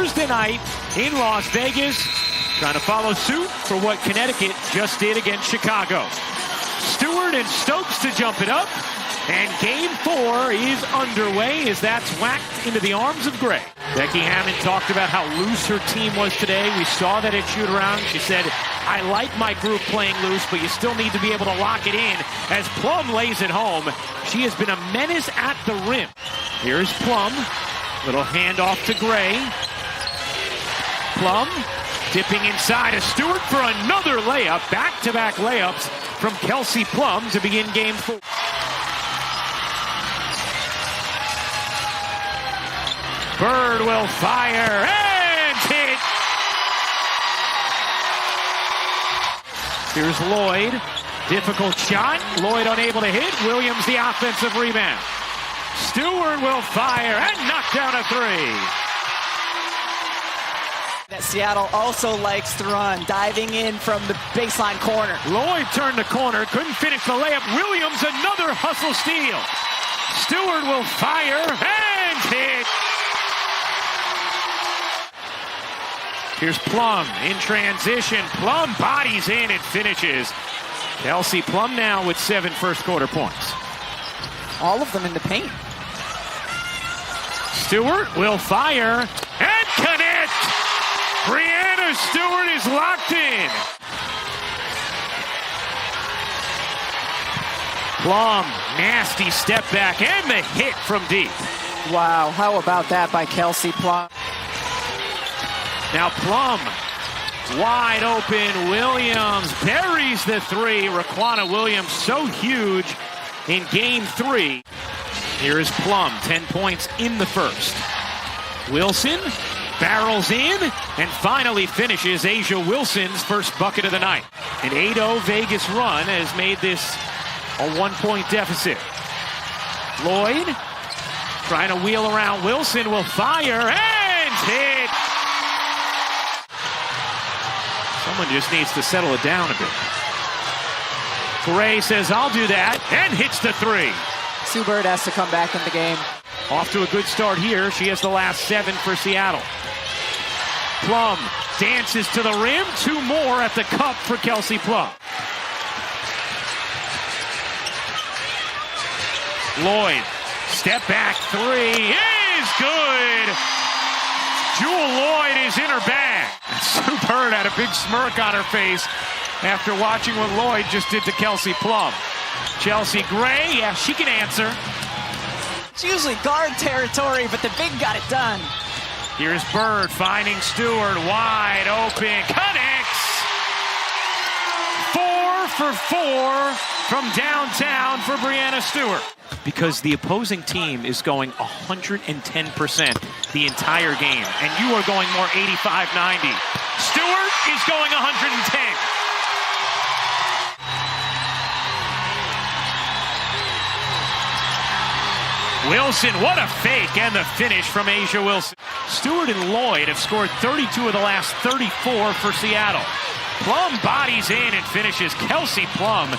Thursday night in Las Vegas, trying to follow suit for what Connecticut just did against Chicago. Stewart and Stokes to jump it up, and Game 4 is underway as that's whacked into the arms of Gray. Becky Hammond talked about how loose her team was today. We saw that at shoot-around. She said, I like my group playing loose, but you still need to be able to lock it in as Plum lays it home. She has been a menace at the rim. Here's Plum. Little handoff to Gray. Plum dipping inside of Stewart for another layup. Back-to-back layups from Kelsey Plum to begin Game 4. Bird will fire and hit. Here's Lloyd. Difficult shot. Lloyd unable to hit. Williams the offensive rebound. Stewart will fire and knock down a three. That Seattle also likes to run, diving in from the baseline corner. Lloyd turned the corner, couldn't finish the layup. Williams another hustle steal. Stewart will fire and hit. Here's Plum in transition. Plum bodies in and finishes. Kelsey Plum now with 7 first-quarter points. All of them in the paint. Stewart will fire and connect. Brianna Stewart is locked in. Plum, nasty step back and the hit from deep. Wow, how about that by Kelsey Plum? Now Plum, wide open. Williams buries the three. Raquana Williams so huge in Game 3. Here is Plum, 10 points in the first. Wilson barrels in and finally finishes Asia Wilson's first bucket of the night. An 8-0 Vegas run has made this a 1-point deficit. Lloyd trying to wheel around. Wilson will fire and hit. Someone just needs to settle it down a bit. Gray says, I'll do that, and hits the three. Sue Bird has to come back in the game. Off to a good start here. She has the last 7 for Seattle. Plum dances to the rim. 2 more at the cup for Kelsey Plum. Lloyd, step back 3 is good. Jewel Lloyd is in her bag. Sue Bird had a big smirk on her face after watching what Lloyd just did to Kelsey Plum. Chelsea Gray, yeah, she can answer. It's usually guard territory, but the big got it done. Here's Bird finding Stewart, wide open, connects. 4 for 4 from downtown for Brianna Stewart. Because the opposing team is going 110% the entire game, and you are going more 85-90. Stewart is going 110. Wilson, what a fake, and the finish from Asia Wilson. Stewart and Lloyd have scored 32 of the last 34 for Seattle. Plum bodies in and finishes. Kelsey Plum,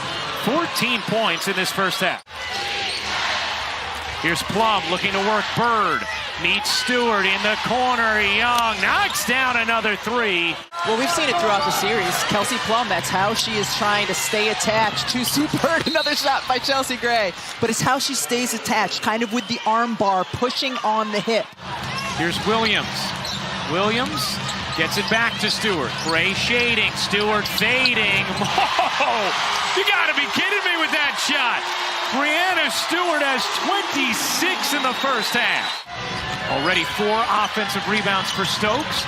14 points in this first half. Here's Plum looking to work Bird. Meets Stewart in the corner. Young knocks down another 3. Well, we've seen it throughout the series. Kelsey Plum, that's how she is trying to stay attached to Sue Bird. Another shot by Chelsea Gray. But it's how she stays attached, kind of with the arm bar, pushing on the hip. Here's Williams. Williams gets it back to Stewart. Gray shading. Stewart fading. Oh, you got to be kidding me with that shot. Brianna Stewart has 26 in the first half. Already 4 offensive rebounds for Stokes.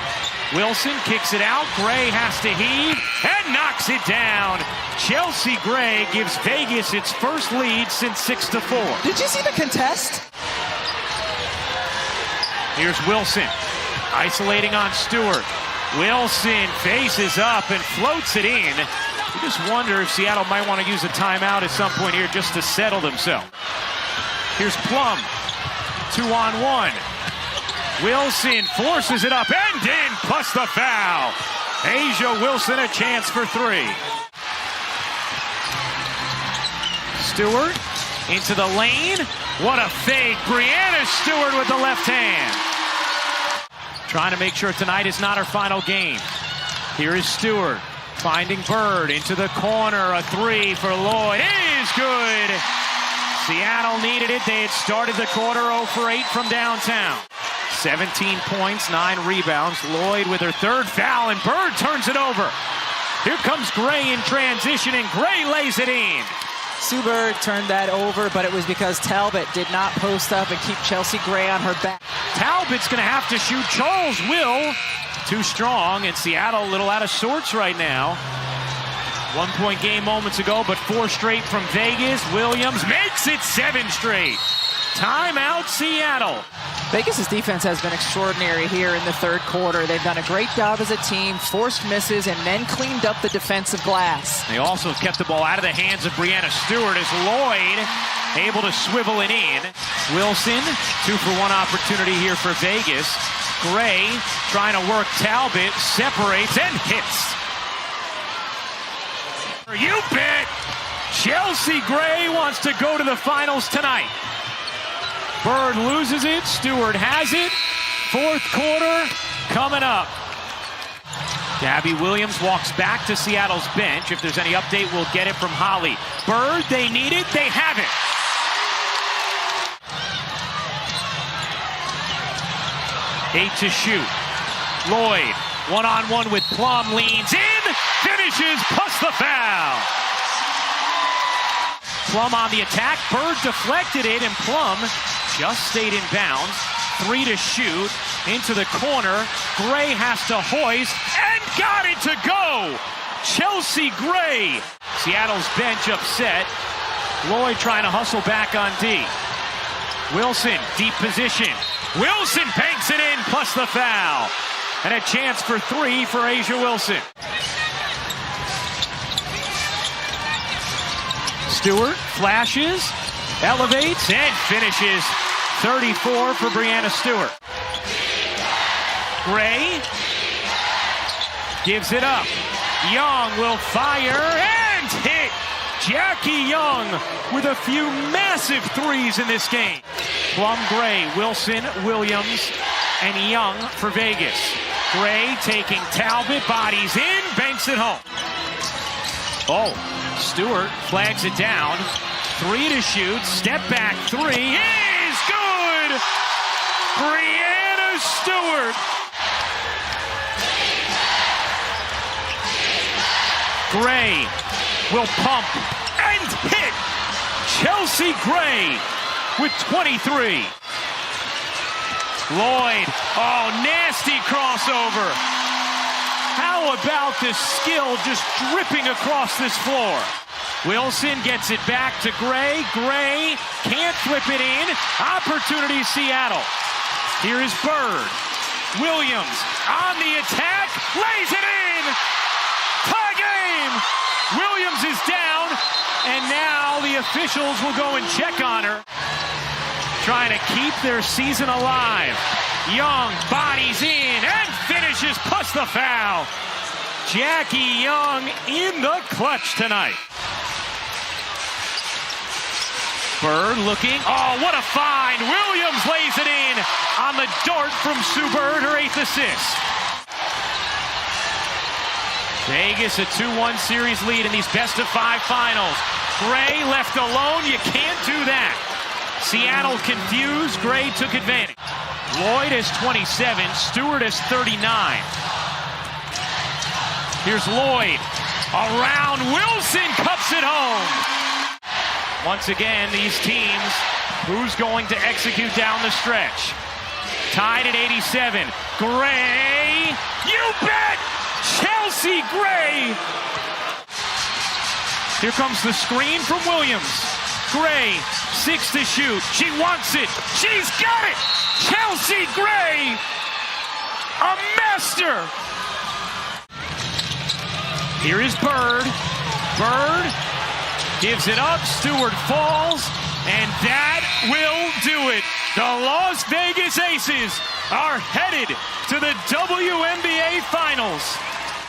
Wilson kicks it out. Gray has to heave and knocks it down. Chelsea Gray gives Vegas its first lead since 6-4. Did you see the contest? Here's Wilson isolating on Stewart. Wilson faces up and floats it in. You just wonder if Seattle might want to use a timeout at some point here just to settle themselves. Here's Plum, 2-on-1. Wilson forces it up and in, plus the foul. Asia Wilson a chance for 3. Stewart into the lane. What a fake. Brianna Stewart with the left hand. trying to make sure tonight is not her final game. Here is Stewart finding Bird into the corner. A three for Lloyd is good. Seattle needed it. They had started the quarter 0 for 8 from downtown. 17 points, 9 rebounds. Lloyd with her third foul, and Bird turns it over. Here comes Gray in transition, and Gray lays it in. Sue Bird turned that over, but it was because Talbot did not post up and keep Chelsea Gray on her back. Talbot's going to have to shoot. Charles will. Too strong, and Seattle a little out of sorts right now. 1-point game moments ago, but 4 straight from Vegas. Williams makes it 7 straight. Timeout, Seattle. Vegas' defense has been extraordinary here in the third quarter. They've done a great job as a team, forced misses, and then cleaned up the defensive glass. They also have kept the ball out of the hands of Brianna Stewart as Lloyd able to swivel it in. Wilson, 2-for-1 opportunity here for Vegas. Gray trying to work Talbot, separates and hits. You bet! Chelsea Gray wants to go to the finals tonight. Bird loses it, Stewart has it. Fourth quarter coming up. Gabby Williams walks back to Seattle's bench. If there's any update, we'll get it from Holly. Bird, they need it, they have it. Eight to shoot. Lloyd, one-on-one with Plum, leans in, finishes, plus the foul. Plum on the attack, Bird deflected it, and Plum just stayed in bounds. 3 to shoot, into the corner. Gray has to hoist, and got it to go! Chelsea Gray. Seattle's bench upset. Lloyd trying to hustle back on D. Wilson, deep position. Wilson banks it in, plus the foul. And a chance for 3 for Asia Wilson. Stewart flashes, elevates, and finishes. 34 for Brianna Stewart. Gray gives it up. Young will fire and hit. Jackie Young with a few massive threes in this game. Plum, Gray, Wilson, Williams, and Young for Vegas. Gray taking Talbot, bodies in, banks it home. Oh, Stewart flags it down. 3 to shoot, step back 3 is good! Brianna Stewart. Gray will pump and hit. Chelsea Gray with 23. Lloyd, oh, nasty crossover. How about the skill just dripping across this floor? Wilson gets it back to Gray. Gray can't flip it in. Opportunity Seattle. Here is Bird. Williams on the attack, lays it in. Tie game. Williams is down, and now the officials will go and check on her. Trying to keep their season alive. Young bodies in and finishes, plus the foul. Jackie Young in the clutch tonight. Bird looking, oh, what a find. Williams lays it in on the dart from Sue Bird, her 8th assist. Vegas a 2-1 series lead in these best-of-5 finals. Gray left alone, you can't do that. Seattle confused, Gray took advantage. Lloyd is 27, Stewart is 39. Here's Lloyd, around, Wilson cups it home. Once again, these teams, who's going to execute down the stretch? Tied at 87. Gray, you bet! Chelsea Gray! Here comes the screen from Williams. Gray, 6 to shoot. She wants it. She's got it! Chelsea Gray! A master! Here is Bird. Bird gives it up. Stewart falls, and that will do it. The Las Vegas Aces are headed to the WNBA Finals.